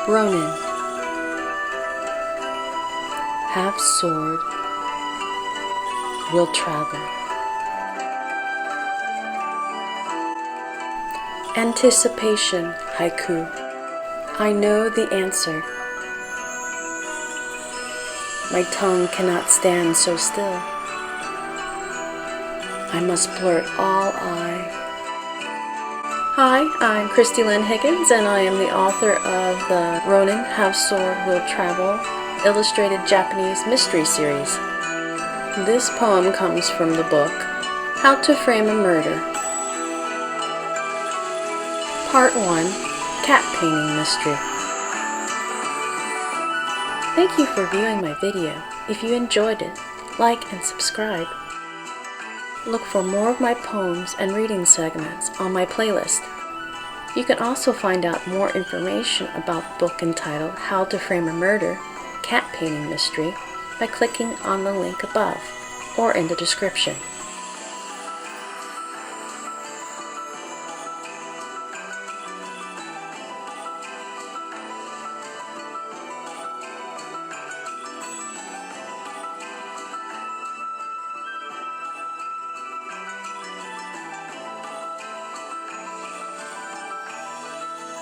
Ronin. Have sword, will travel. Anticipation haiku. I know the answer. My tongue cannot stand so still. I must blurt all I. Hi, I'm Kristie Lynn Higgins, and I am the author of the Ronin, Have Sword, Will Travel illustrated Japanese mystery series. This poem comes from the book How to Frame a Murder. Part 1, Cat Painting Mystery. Thank you for viewing my video. If you enjoyed it, like and subscribe. Look for more of my poems and reading segments on my playlist. You can also find out more information about the book entitled How to Frame a Murder, Cat Painting Mystery by clicking on the link above or in the description.